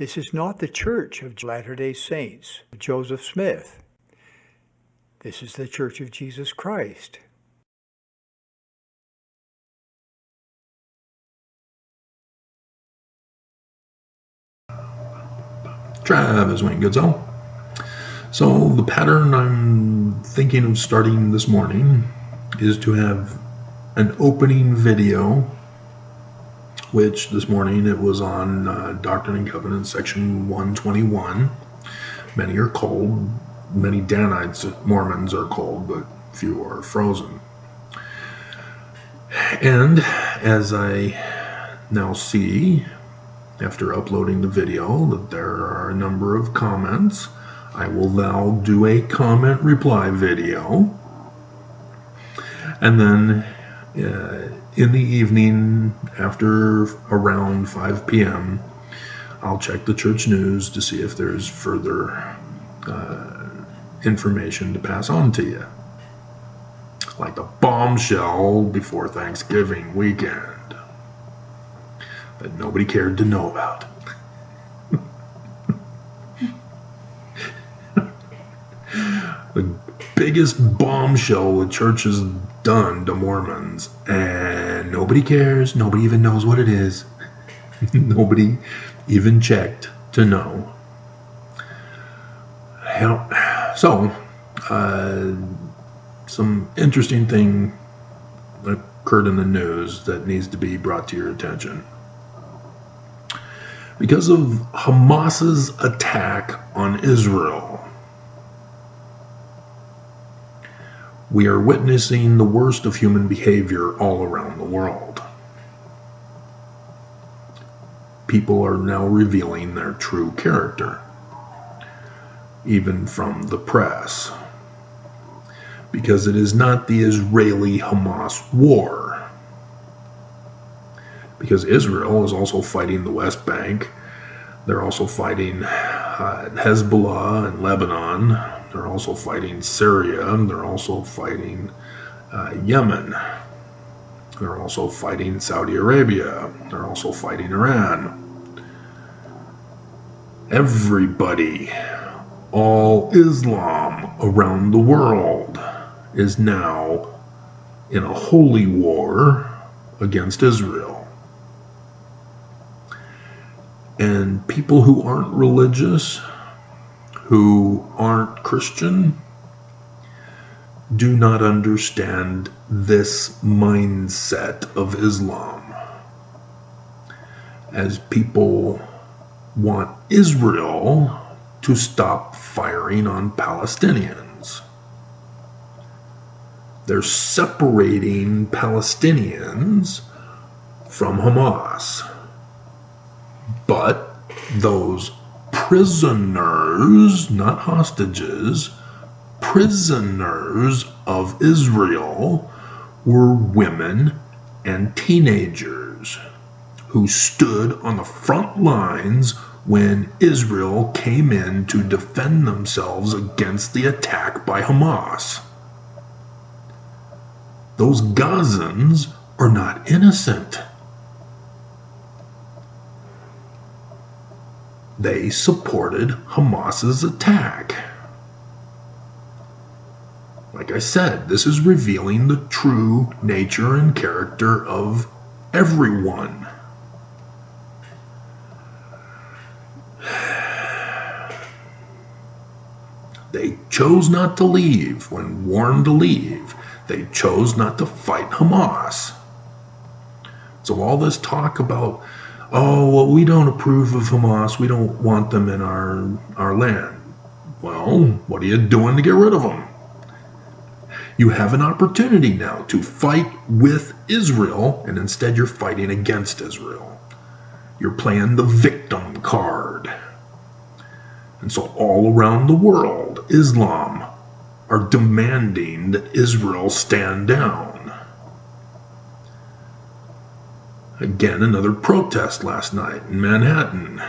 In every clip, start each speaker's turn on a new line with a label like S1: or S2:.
S1: This is not the Church of Latter-day Saints of Joseph Smith. This is the Church of Jesus Christ.
S2: Travis Wayne Goodsell. So the pattern I'm thinking of starting this morning is to have an opening video, which this morning it was on Doctrine and Covenants section 121. Many are cold, many Danites, Mormons are cold, but few are frozen. And as I now see, after uploading the video, that there are a number of comments, I will now do a comment reply video. And then in the evening, after around 5 p.m., I'll check the church news to see if there's further information to pass on to you. Like the bombshell before Thanksgiving weekend that nobody cared to know about. The biggest bombshell the church has done to Mormons, and nobody cares, nobody even knows what it is. Nobody even checked to know. So, some interesting thing occurred in the news that needs to be brought to your attention. Because of Hamas's attack on Israel, we are witnessing the worst of human behavior all around the world. People are now revealing their true character, even from the press, because it is not the Israeli-Hamas war. Because Israel is also fighting the West Bank. They're also fighting Hezbollah and Lebanon. They're also fighting Syria. They're also fighting Yemen. They're also fighting Saudi Arabia. They're also fighting Iran. Everybody, all Islam around the world is now in a holy war against Israel. And people who aren't religious, who aren't Christian, do not understand this mindset of Islam, as people want Israel to stop firing on Palestinians. They're separating Palestinians from Hamas. But those prisoners, not hostages, prisoners of Israel were women and teenagers who stood on the front lines when Israel came in to defend themselves against the attack by Hamas. Those Gazans are not innocent. They supported Hamas's attack. Like I said, this is revealing the true nature and character of everyone. They chose not to leave when warned to leave. They chose not to fight Hamas. So all this talk about, oh, well, we don't approve of Hamas, we don't want them in our land. Well, what are you doing to get rid of them? You have an opportunity now to fight with Israel, and instead you're fighting against Israel. You're playing the victim card. And so all around the world, Islam are demanding that Israel stand down. Again, another protest last night in Manhattan,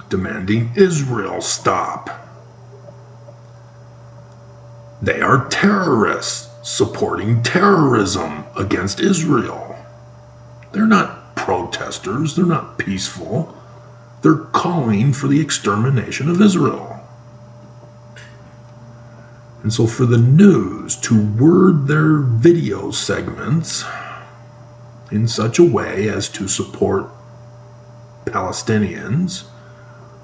S2: demanding Israel stop. They are terrorists supporting terrorism against Israel. They're not protesters. They're not peaceful. They're calling for the extermination of Israel. And so for the news to word their video segments in such a way as to support Palestinians,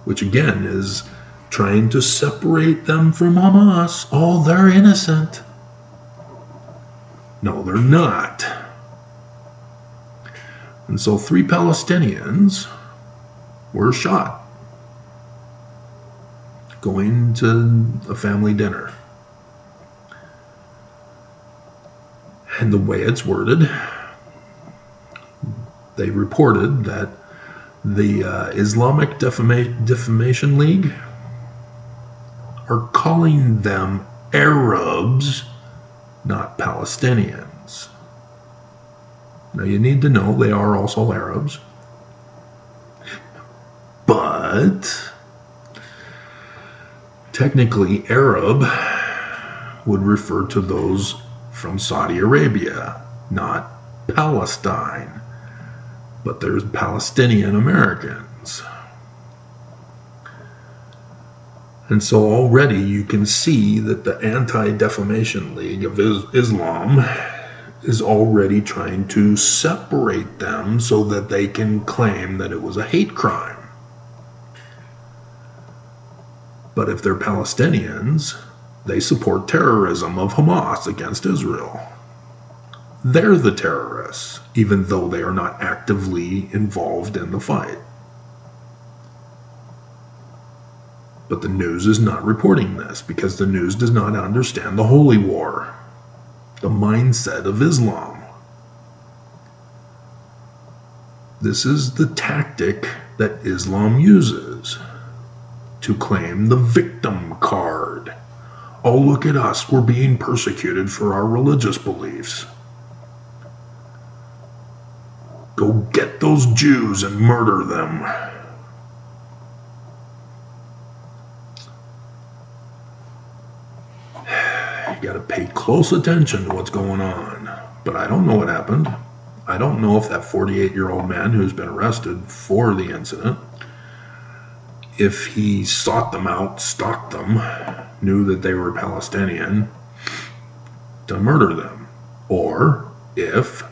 S2: which again is trying to separate them from Hamas. Oh, they're innocent. No, they're not. And so 3 Palestinians were shot going to a family dinner. And the way it's worded, they reported that the Islamic Defamation League are calling them Arabs, not Palestinians. Now you need to know they are also Arabs. But technically Arab would refer to those from Saudi Arabia, not Palestine. But there's Palestinian Americans. And so already you can see that the Anti-Defamation League of Islam is already trying to separate them so that they can claim that it was a hate crime. But if they're Palestinians, they support terrorism of Hamas against Israel. They're the terrorists, even though they are not actively involved in the fight. But the news is not reporting this because the news does not understand the holy war, the mindset of Islam. This is the tactic that Islam uses to claim the victim card. Oh, look at us, we're being persecuted for our religious beliefs. Go get those Jews and murder them. You gotta pay close attention to what's going on. But I don't know what happened. I don't know if that 48-year-old man who's been arrested for the incident, if he sought them out, stalked them, knew that they were Palestinian, to murder them. Or if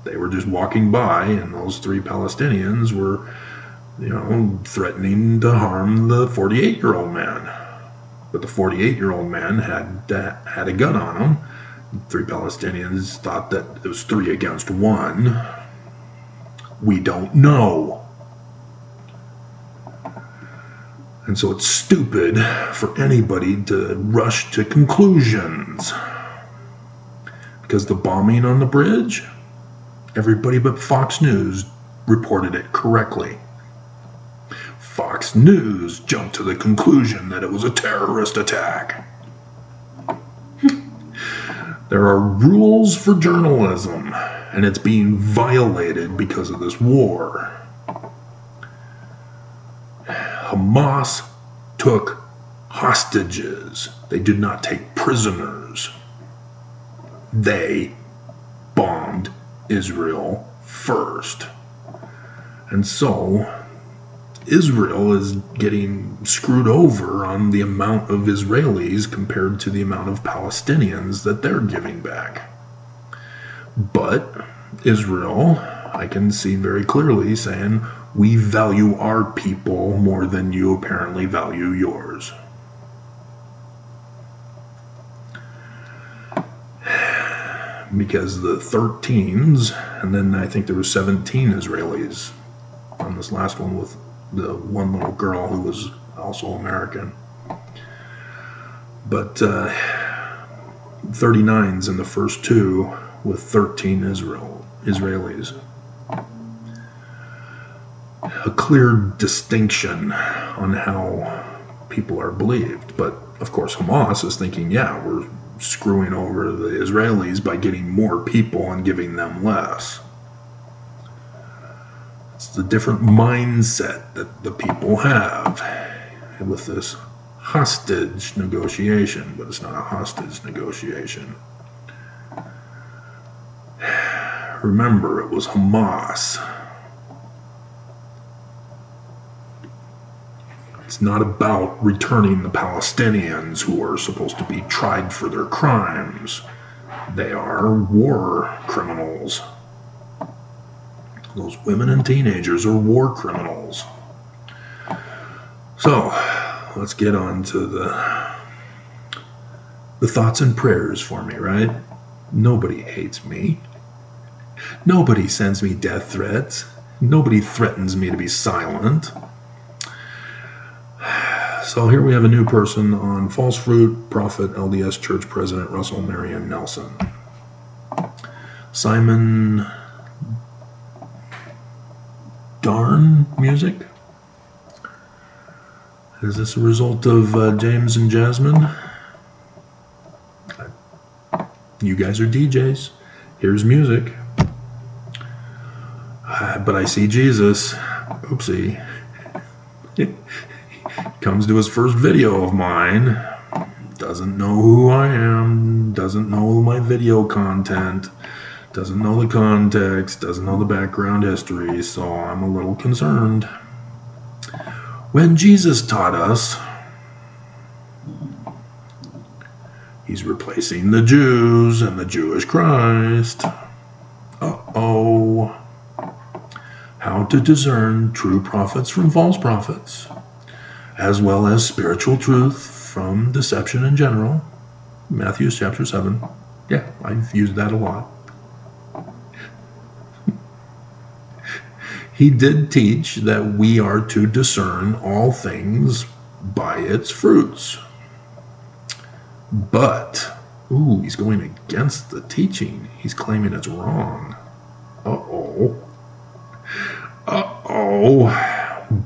S2: they were just walking by and those 3 Palestinians were, threatening to harm the 48-year-old man. But the 48-year-old man had a gun on him. 3 Palestinians thought that it was 3 against 1. We don't know. And so it's stupid for anybody to rush to conclusions. Because the bombing on the bridge, everybody but Fox News reported it correctly. Fox News jumped to the conclusion that it was a terrorist attack. There are rules for journalism, and it's being violated because of this war. Hamas took hostages. They did not take prisoners. They bombed Israel first. And so Israel is getting screwed over on the amount of Israelis compared to the amount of Palestinians that they're giving back. But Israel, I can see very clearly saying, we value our people more than you apparently value yours. Because the 13s, and then I think there were 17 Israelis on this last one with the one little girl who was also American. But 39s in the first 2 with 13 Israelis. A clear distinction on how people are believed. But of course Hamas is thinking, yeah, we're screwing over the Israelis by getting more people and giving them less. It's the different mindset that the people have with this hostage negotiation, but it's not a hostage negotiation. Remember, it was Hamas It's not about returning the Palestinians who are supposed to be tried for their crimes. They are war criminals. Those women and teenagers are war criminals. So, let's get on to the thoughts and prayers for me, right? Nobody hates me. Nobody sends me death threats. Nobody threatens me to be silent. So here we have a new person on False Fruit Prophet LDS Church President Russell Marion Nelson. Simon Darn music? Is this a result of James and Jasmine? You guys are DJs. Here's music. But I see Jesus. Oopsie. Comes to his first video of mine. Doesn't know who I am. Doesn't know my video content. Doesn't know the context. Doesn't know the background history. So I'm a little concerned. When Jesus taught us, he's replacing the Jews and the Jewish Christ. Uh-oh. How to discern true prophets from false prophets, as well as spiritual truth from deception in general. Matthew chapter 7. Yeah, I've used that a lot. He did teach that we are to discern all things by its fruits. But, he's going against the teaching. He's claiming it's wrong. Uh-oh.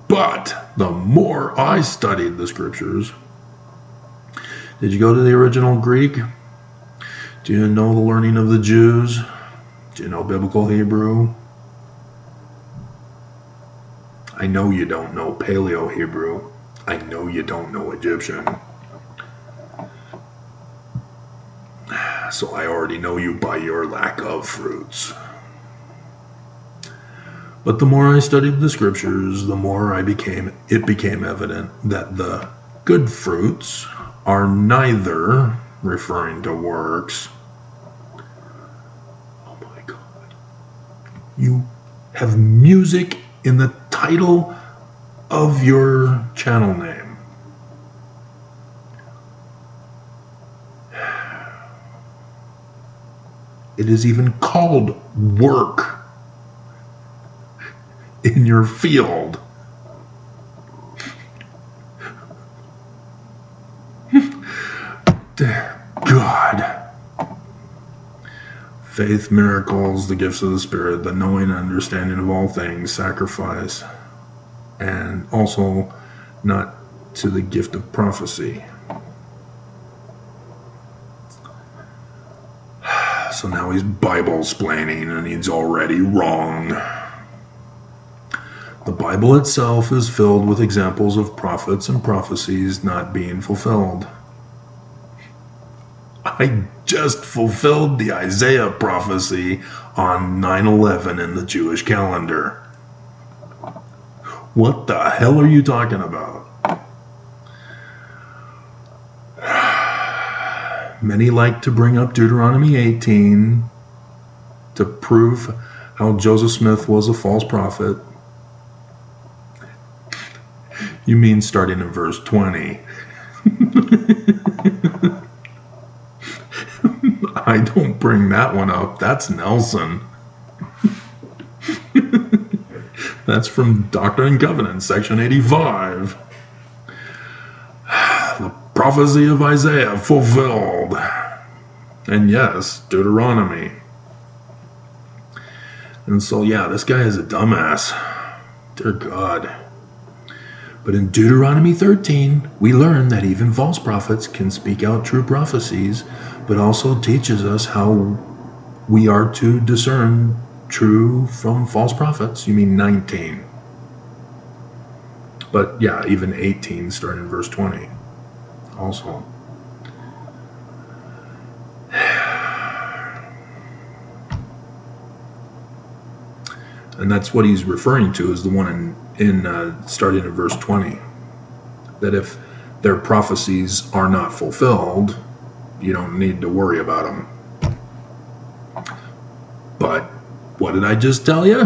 S2: But the more I studied the scriptures, did you go to the original Greek? Do you know the learning of the Jews? Do you know biblical Hebrew? I know you don't know Paleo Hebrew. I know you don't know Egyptian. So I already know you by your lack of fruits. But the more I studied the scriptures, the more it became evident that the good fruits are neither referring to works. Oh my God. You have music in the title of your channel name. It is even called work in your field. God. Faith, miracles, the gifts of the Spirit, the knowing and understanding of all things, sacrifice, and also not to the gift of prophecy. So now he's Bible-splaining and he's already wrong. The Bible itself is filled with examples of prophets and prophecies not being fulfilled. I just fulfilled the Isaiah prophecy on 9/11 in the Jewish calendar. What the hell are you talking about? Many like to bring up Deuteronomy 18 to prove how Joseph Smith was a false prophet. You mean starting in verse 20. I don't bring that one up. That's Nelson. That's from Doctrine and Covenants, section 85. The prophecy of Isaiah fulfilled. And yes, Deuteronomy. And so, yeah, this guy is a dumbass. Dear God. But in Deuteronomy 13, we learn that even false prophets can speak out true prophecies, but also teaches us how we are to discern true from false prophets. You mean 19. But yeah, even 18, starting in verse 20. Also. And that's what he's referring to, is the one in starting in verse 20. that if their prophecies are not fulfilled, you don't need to worry about them. But what did I just tell you?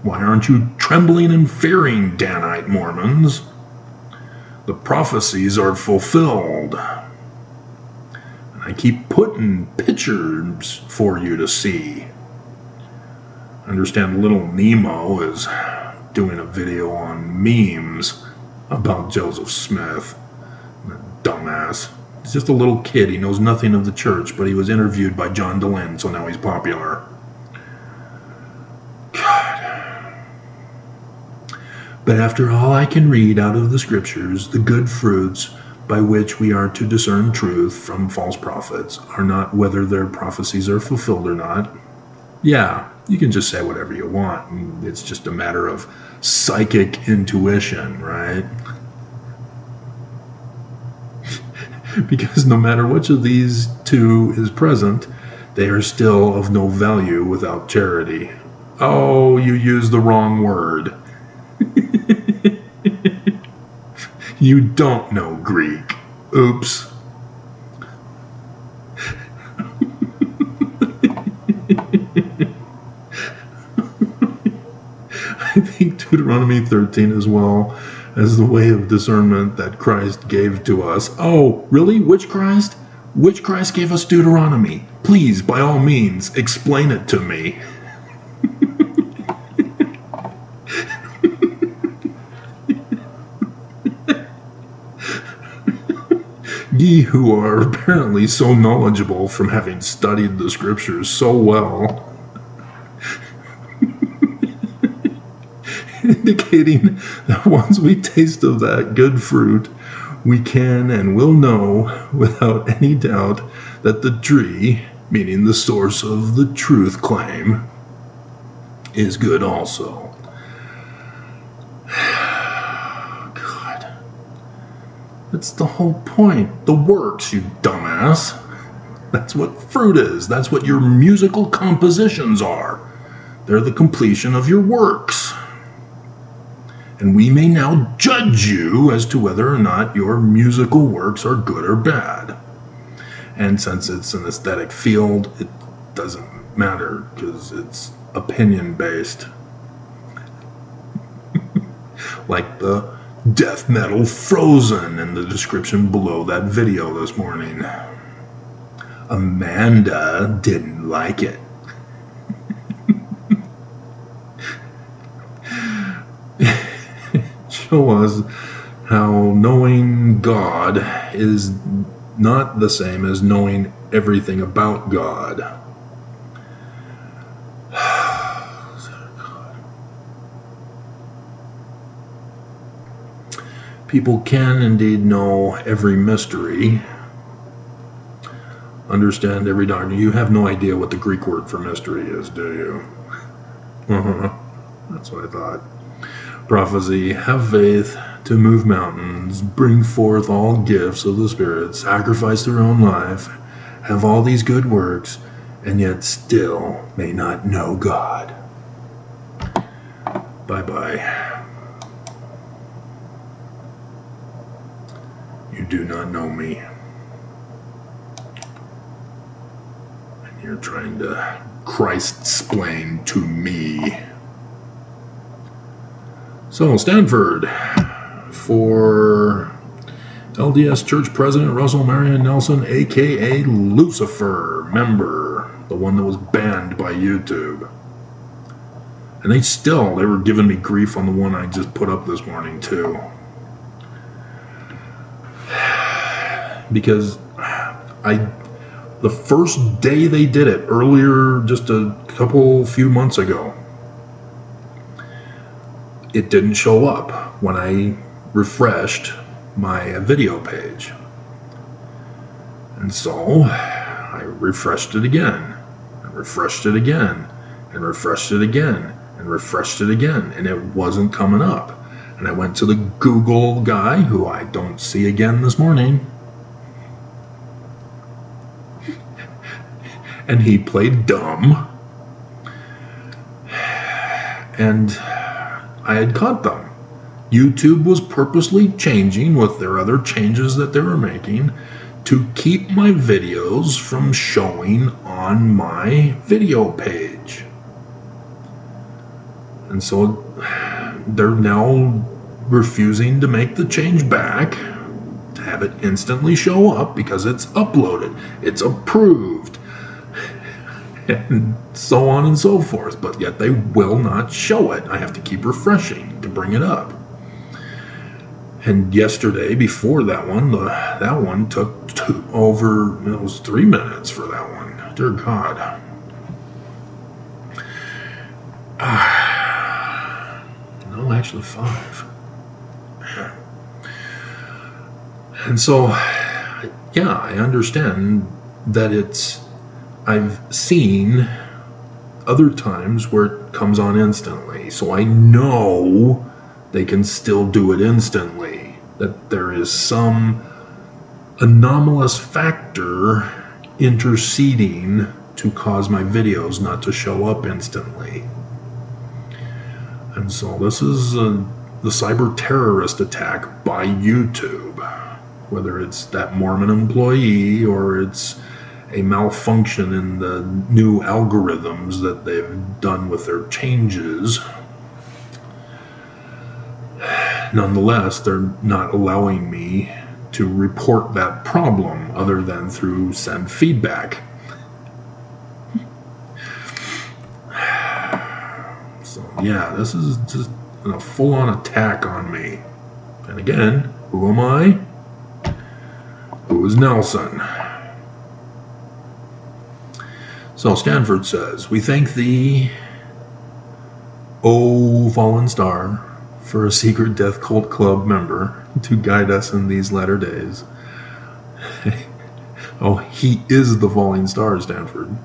S2: Why aren't you trembling and fearing, Danite Mormons? The prophecies are fulfilled. And I keep putting pictures for you to see. I understand little Nemo is doing a video on memes about Joseph Smith. That dumbass. He's just a little kid. He knows nothing of the church, but he was interviewed by John Dehlin, so now he's popular. But after all I can read out of the scriptures, the good fruits by which we are to discern truth from false prophets are not whether their prophecies are fulfilled or not. Yeah, you can just say whatever you want. It's just a matter of psychic intuition, right? Because no matter which of these two is present, they are still of no value without charity. Oh, you used the wrong word. You don't know Greek. Oops. I think Deuteronomy 13 as well as the way of discernment that Christ gave to us. Oh, really? Which Christ? Which Christ gave us Deuteronomy? Please, by all means, explain it to me. Ye who are apparently so knowledgeable from having studied the scriptures so well, indicating that once we taste of that good fruit, we can and will know without any doubt that the tree, meaning the source of the truth claim, is good also. That's the whole point. The works, you dumbass. That's what fruit is. That's what your musical compositions are. They're the completion of your works. And we may now judge you as to whether or not your musical works are good or bad. And since it's an aesthetic field, it doesn't matter because it's opinion-based. Like the death metal Frozen in the description below that video this morning. Amanda didn't like it. Show us how knowing God is not the same as knowing everything about God. People can indeed know every mystery, understand every doctrine. You have no idea what the Greek word for mystery is, do you? That's what I thought. Prophecy, have faith to move mountains, bring forth all gifts of the Spirit, sacrifice their own life, have all these good works, and yet still may not know God. Bye-bye. You do not know me. And you're trying to Christ-splain to me. So, Stanford, for LDS Church President Russell Marion Nelson, a.k.a. Lucifer, member, the one that was banned by YouTube. And they were giving me grief on the one I just put up this morning, too. Because the first day they did it, earlier, just a few months ago, it didn't show up when I refreshed my video page. And so I refreshed it again, and refreshed it again, and refreshed it again, and refreshed it again, and it wasn't coming up. And I went to the Google guy, who I don't see again this morning, and he played dumb. And I had caught them. YouTube was purposely changing with their other changes that they were making to keep my videos from showing on my video page. And so they're now refusing to make the change back to have it instantly show up because it's uploaded, it's approved, and so on and so forth. But yet they will not show it. I have to keep refreshing to bring it up. And yesterday, before that one took it was 3 minutes for that one. Dear God. No, actually 5. And so, yeah, I understand that I've seen other times where it comes on instantly. So I know they can still do it instantly. That there is some anomalous factor interceding to cause my videos not to show up instantly. And so this is the cyber terrorist attack by YouTube. Whether it's that Mormon employee or it's a malfunction in the new algorithms that they've done with their changes. Nonetheless, they're not allowing me to report that problem other than through send feedback. So yeah, this is just a full-on attack on me. And again, who am I? Who is Nelson? So Stanford says, we thank thee, O fallen star, for a secret death cult club member to guide us in these latter days. Oh, he is the falling star, Stanford.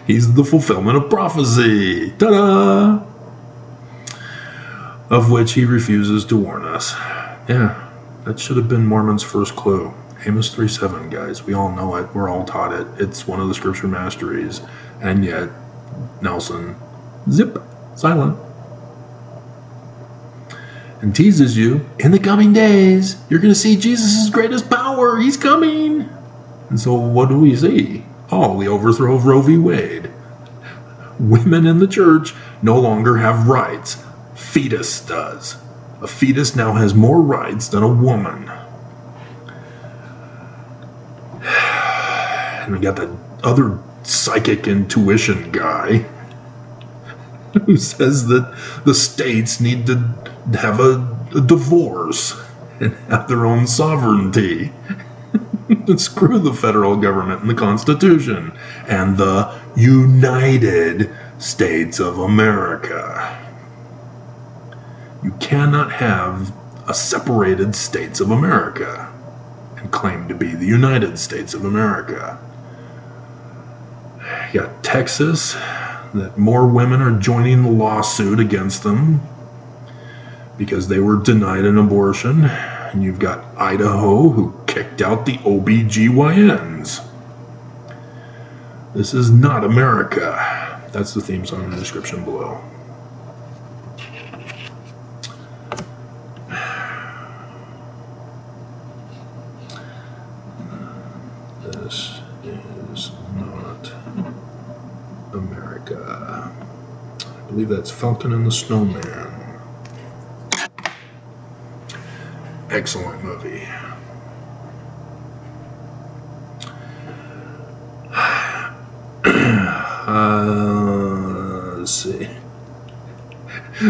S2: He's the fulfillment of prophecy. Ta-da! Of which he refuses to warn us. Yeah, that should have been Mormon's first clue. Amos 3:7, guys. We all know it. We're all taught it. It's one of the scripture masteries. And yet, Nelson, zip, silent. And teases you, in the coming days, you're going to see Jesus' greatest power. He's coming. And so what do we see? Oh, the overthrow of Roe v. Wade. Women in the church no longer have rights. Fetus does. A fetus now has more rights than a woman. And we got that other psychic intuition guy who says that the states need to have a divorce and have their own sovereignty. And screw the federal government and the Constitution and the United States of America. You cannot have a separated States of America and claim to be the United States of America. You got Texas, that more women are joining the lawsuit against them because they were denied an abortion. And you've got Idaho, who kicked out the OBGYNs. This is not America. That's the theme song in the description below. This is not America. I believe that's Falcon and the Snowman. Excellent movie. Let's see.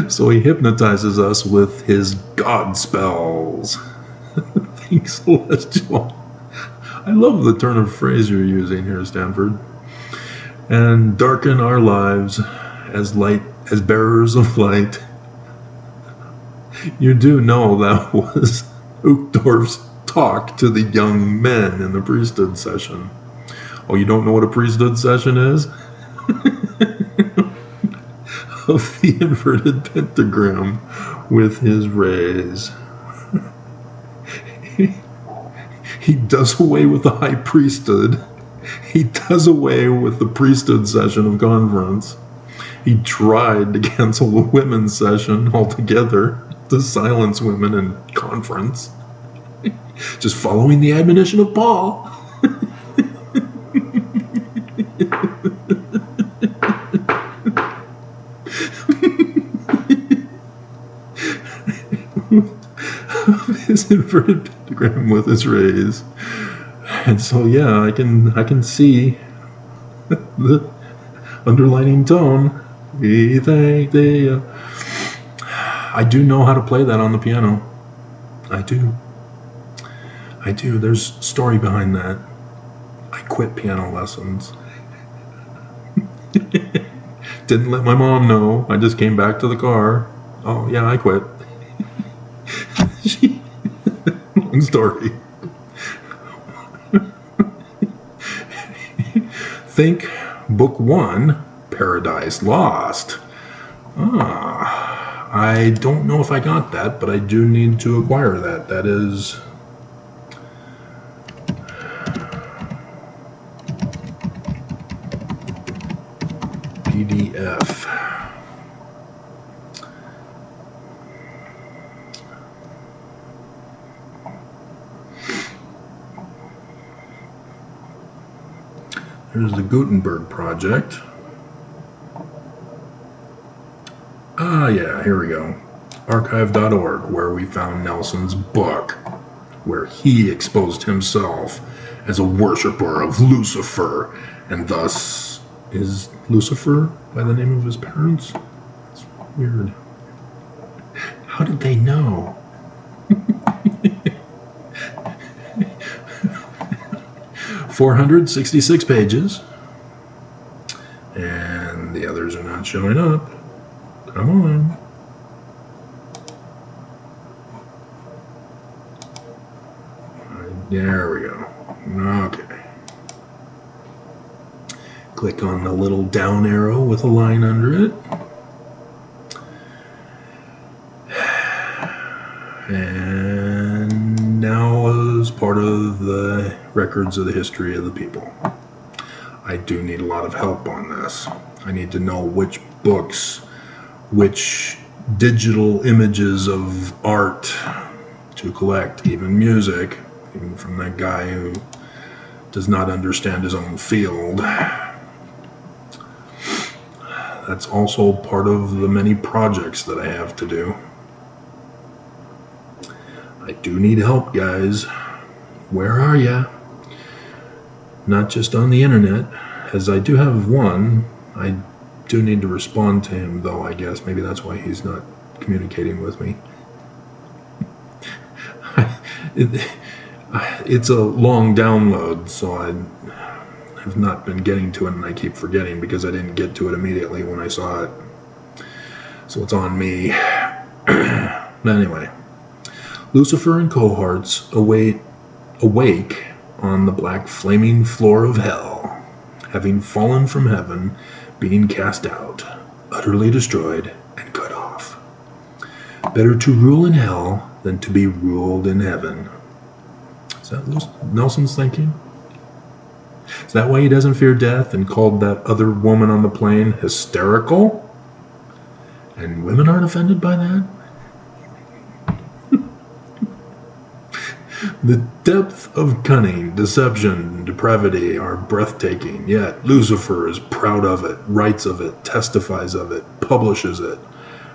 S2: So he hypnotizes us with his god spells. Thanks, Celestial. I love the turn of phrase you're using here, Stanford. And darken our lives as light, as bearers of light. You do know that was Uchtdorf's talk to the young men in the priesthood session. Oh, you don't know what a priesthood session is? Of the inverted pentagram with his rays. He does away with the high priesthood. He does away with the priesthood session of conference. He tried to cancel the women's session altogether to silence women in conference, just following the admonition of Paul. His inverted pentagram with his rays. And so yeah, I can see the underlining tone. We thank thee. I do know how to play that on the piano. I do. There's story behind that. I quit piano lessons. Didn't let my mom know. I just came back to the car. Oh yeah, I quit. Long story. Think Book 1, Paradise Lost. I don't know if I got that, but I do need to acquire that. That is PDF. Here's the Gutenberg Project. Yeah, here we go. Archive.org, where we found Nelson's book, where he exposed himself as a worshiper of Lucifer, and thus is Lucifer by the name of his parents? It's weird. How did they know? 466 pages, and the others are not showing up. Come on. There we go. Okay. Click on the little down arrow with a line under it. And now as part of the records of the history of the people. I do need a lot of help on this. I need to know which books, which digital images of art to collect, even music, even from that guy who does not understand his own field. That's also part of the many projects that I have to do. I do need help, guys. Where are ya? Not just on the internet, as I do have one. I do need to respond to him, though, I guess. Maybe that's why he's not communicating with me. It's a long download, so I have not been getting to it, and I keep forgetting because I didn't get to it immediately when I saw it. So it's on me. But anyway, Lucifer and cohorts awake on the black flaming floor of hell, having fallen from heaven, being cast out, utterly destroyed, and cut off. Better to rule in hell than to be ruled in heaven. Is that Nelson's thinking? Is that why he doesn't fear death and called that other woman on the plane hysterical? And women aren't offended by that? The depth of cunning, deception, and depravity are breathtaking, yet Lucifer is proud of it, writes of it, testifies of it, publishes it,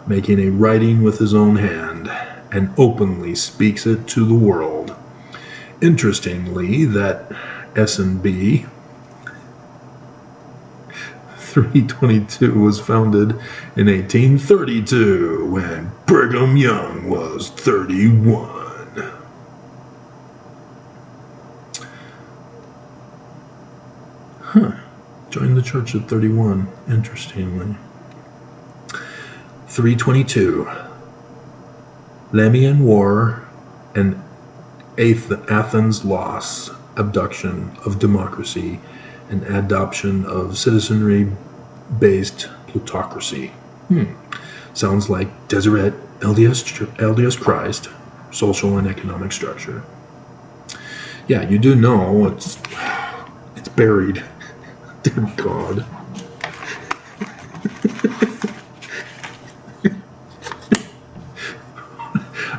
S2: making a writing with his own hand, and openly speaks it to the world. Interestingly, that S&B 322 was founded in 1832 when Brigham Young was 31. Joined the church at 31, interestingly. 322. Lamian War and Athens' loss, abduction of democracy, and adoption of citizenry-based plutocracy. Sounds like Deseret, LDS Christ, social and economic structure. Yeah, you do know it's buried. Dear God.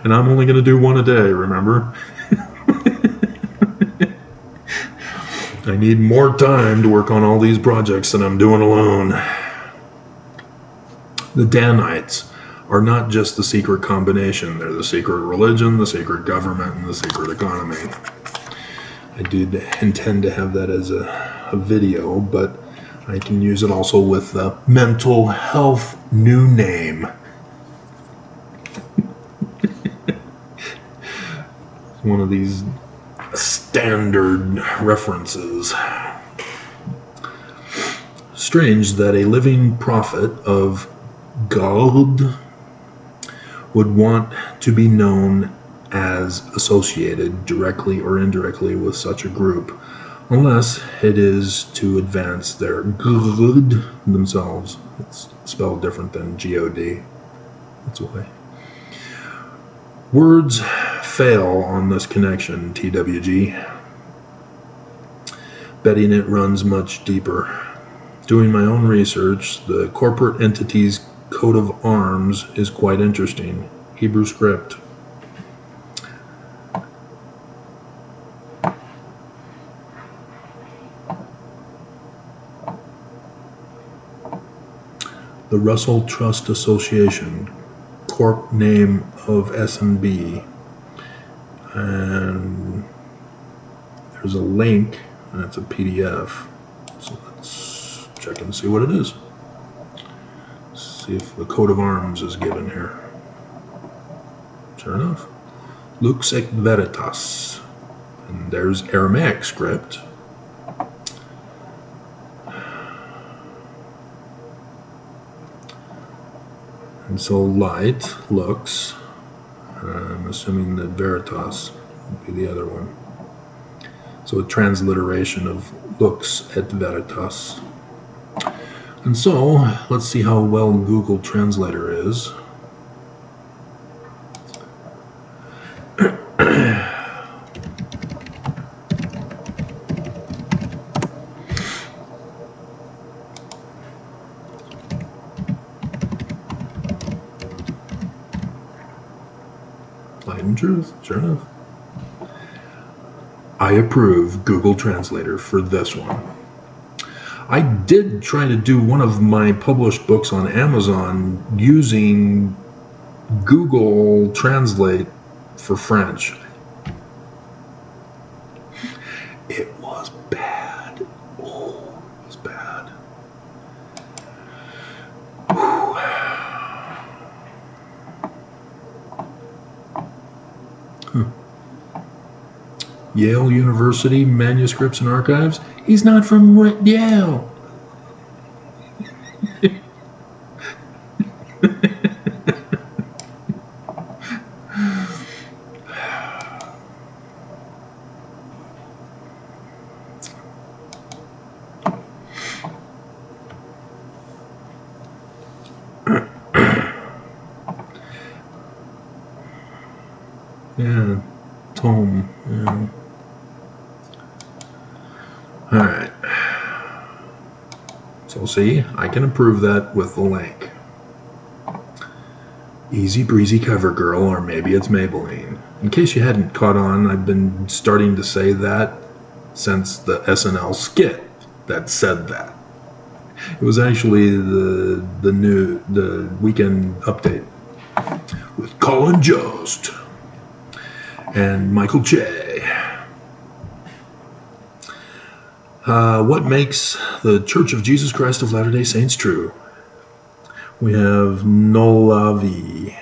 S2: And I'm only going to do one a day, remember? I need more time to work on all these projects that I'm doing alone. The Danites are not just the secret combination. They're the secret religion, the secret government, and the secret economy. I did intend to have that as a video, but I can use it also with the mental health new name. One of these standard references. Strange that a living prophet of God would want to be known as associated directly or indirectly with such a group, unless it is to advance their good themselves. It's spelled different than G-O-D. That's why. Words fail on this connection, TWG. Betting it runs much deeper. Doing my own research, the corporate entity's coat of arms is quite interesting. Hebrew script. The Russell Trust Association, corp name of S&B, and there's a link, and it's a PDF. So let's check and see what it is. See if the coat of arms is given here. Sure enough, Lux et Veritas, and there's Aramaic script. And so light, lux, I'm assuming that Veritas would be the other one. So a transliteration of lux et Veritas. And so, let's see how well Google Translator is. Light and truth, sure enough. I approve Google Translator for this one. I did try to do one of my published books on Amazon using Google Translate for French. It was bad. Oh, it was bad. Yale University Manuscripts and Archives. He's not from Yale. Yeah, tome. Yeah. All right. So see, I can approve that with the link. Easy breezy cover girl, or maybe it's Maybelline. In case you hadn't caught on, I've been starting to say that since the SNL skit that said that. It was actually the weekend update with Colin Jost and Michael Che. What makes the Church of Jesus Christ of Latter-day Saints true? We have Nolavi.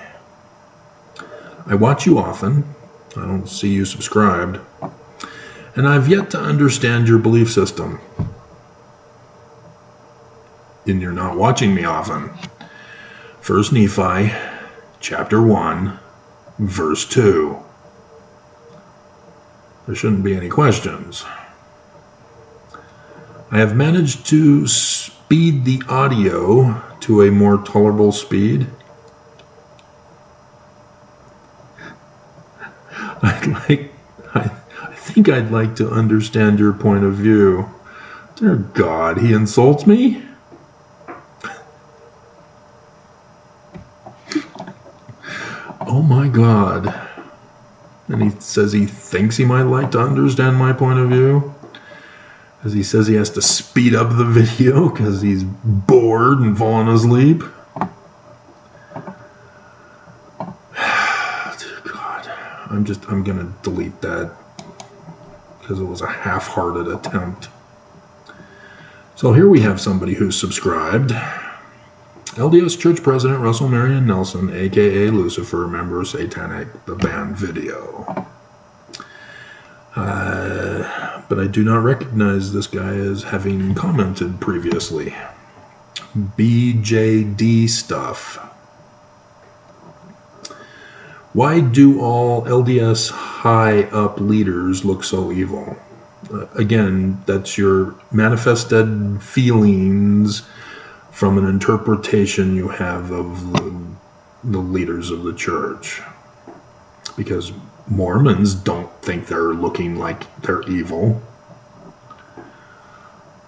S2: I watch you often. I don't see you subscribed. And I've yet to understand your belief system. And you're not watching me often. 1 Nephi, chapter 1, verse 2. There shouldn't be any questions. I have managed to speed the audio to a more tolerable speed. I think I'd like to understand your point of view. Dear God, he insults me? Oh my God. And he says he thinks he might like to understand my point of view. As he says he has to speed up the video because he's bored and falling asleep. God, I'm gonna delete that because it was a half-hearted attempt. So here we have somebody who's subscribed. LDS Church President Russell Marion Nelson, aka Lucifer, member of Satanic, the band video. But I do not recognize this guy as having commented previously. BJD stuff. Why do all LDS high-up leaders look so evil? Again, that's your manifested feelings from an interpretation you have of the leaders of the church. Because Mormons don't think they're looking like they're evil.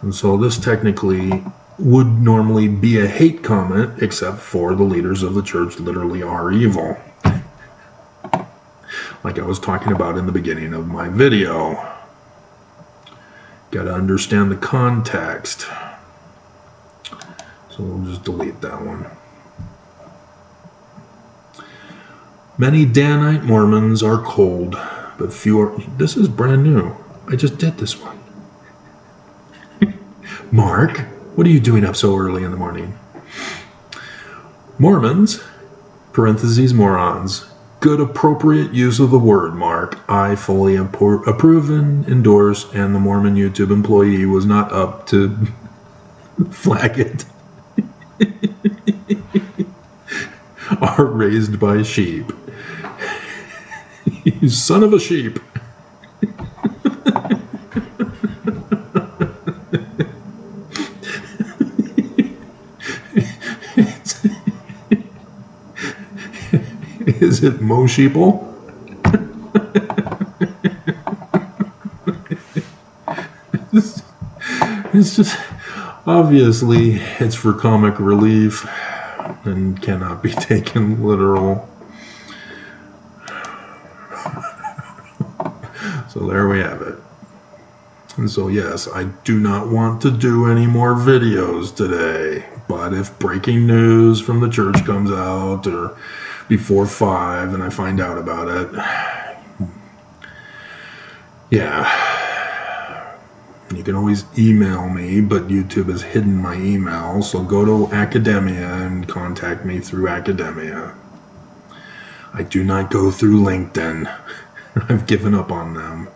S2: And so this technically would normally be a hate comment, except for the leaders of the church literally are evil. Like I was talking about in the beginning of my video. Got to understand the context. So we'll just delete that one. Many Danite Mormons are cold, but few are... This is brand new. I just did this one. Mark, what are you doing up so early in the morning? Mormons, parentheses morons. Good appropriate use of the word, Mark. I fully approve and endorse, and the Mormon YouTube employee was not up to flag it. Are raised by sheep. You son of a sheep. Is it Mo Sheeple? It's just obviously it's for comic relief and cannot be taken literal. So there we have it. And so yes, I do not want to do any more videos today, but if breaking news from the church comes out or before 5 and I find out about it, yeah, you can always email me, but YouTube has hidden my email, so go to Academia and contact me through Academia. I do not go through LinkedIn. I've given up on them.